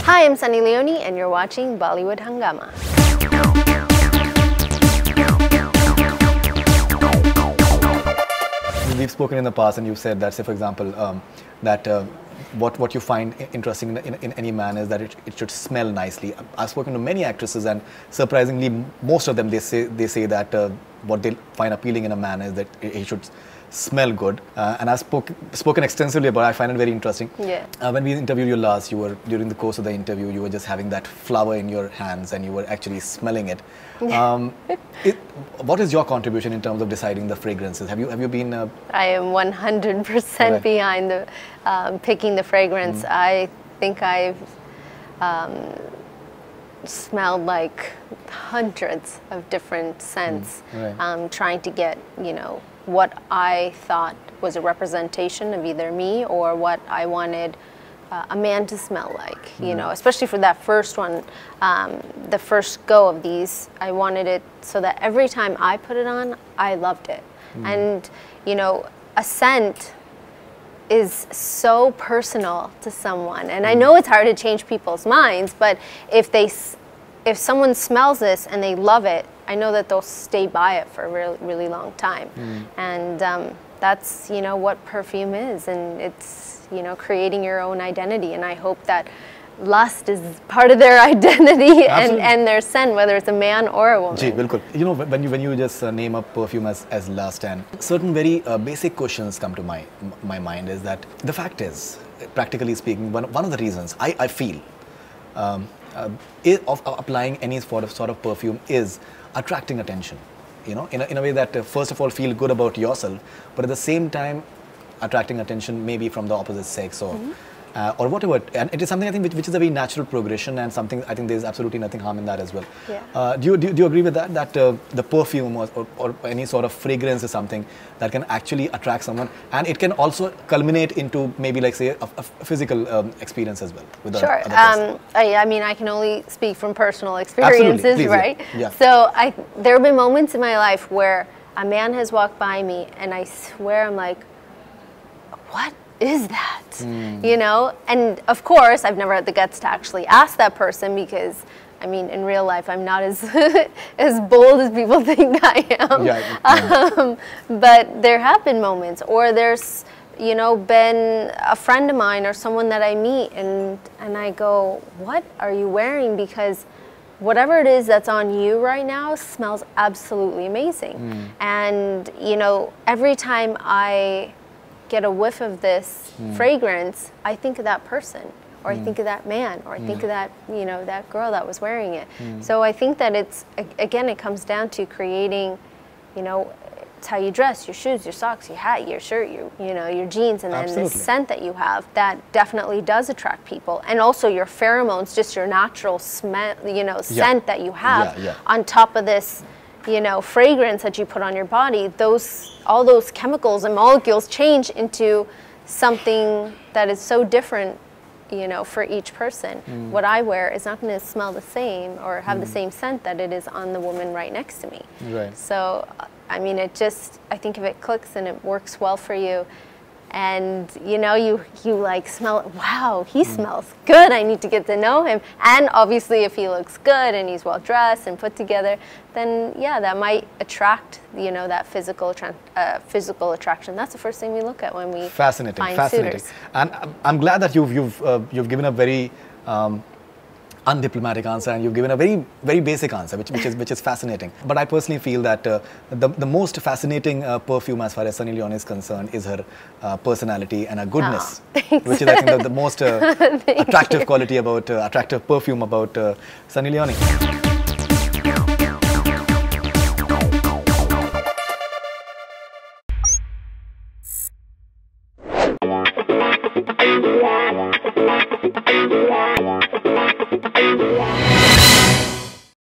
Hi, I'm Sunny Leone and you're watching Bollywood Hungama. We've spoken in the past and you've said that, say for example, what you find interesting in any man is that it should smell nicely. I've spoken to many actresses and surprisingly most of them they say that what they find appealing in a man is that he should smell good, and I've spoken extensively about it. I find it very interesting. Yeah. When we interviewed you last, during the course of the interview, you were just having that flower in your hands and you were actually smelling it. What is your contribution in terms of deciding the fragrances? Have you been? I am 100% behind the picking the fragrance. I think I've smelled like hundreds of different scents, trying to get, what I thought was a representation of either me or what I wanted a man to smell like, especially for that first one, the first go of these, I wanted it so that every time I put it on, I loved it. And, a scent is so personal to someone. And I know it's hard to change people's minds, but if someone smells this and they love it, I know that they'll stay by it for a really, really long time. And that's, what perfume is. And it's, creating your own identity. And I hope that lust is part of their identity and their scent, whether it's a man or a woman. Ji, bilkul. When you just name up perfume as lust, and certain very basic questions come to my mind is that the fact is, practically speaking, one of the reasons I feel of applying any sort of perfume is attracting attention, in a way that first of all feel good about yourself, but at the same time attracting attention maybe from the opposite sex or whatever, and it is something I think which is a very natural progression, and something I think there is absolutely nothing harm in that as well. Yeah. Do you agree with that the perfume or any sort of fragrance is something that can actually attract someone, and it can also culminate into maybe like say a physical experience as well with sure. the other person? I mean, I can only speak from personal experiences, please, right? Yeah. So there have been moments in my life where a man has walked by me and I swear I'm like, what is that? And of course I've never had the guts to actually ask that person, because I mean in real life I'm not as as bold as people think I am. But there have been moments, or there's been a friend of mine or someone that I meet and I go, what are you wearing? Because whatever it is that's on you right now smells absolutely amazing. And every time I get a whiff of this fragrance, I think of that person, or I think of that man, or I think of that, that girl that was wearing it. So I think that it comes down to creating, it's how you dress, your shoes, your socks, your hat, your shirt, your jeans, and then the scent that you have, that definitely does attract people. And also your pheromones, just your natural smell, scent that you have on top of this, fragrance that you put on your body, all those chemicals and molecules change into something that is so different, for each person. What I wear is not going to smell the same or have the same scent that it is on the woman right next to me. Right. So, I mean, I think if it clicks and it works well for you, and you like smell it, wow, he smells good, I need to get to know him. And obviously if he looks good and he's well dressed and put together, then yeah, that might attract that physical attraction. That's the first thing we look at when we fascinating suitors. And I'm glad that you've given a very undiplomatic answer, and you've given a very, very basic answer, which is fascinating. But I personally feel that the most fascinating perfume as far as Sunny Leone is concerned is her personality and her goodness, which is I think the most attractive quality about attractive perfume about Sunny Leone.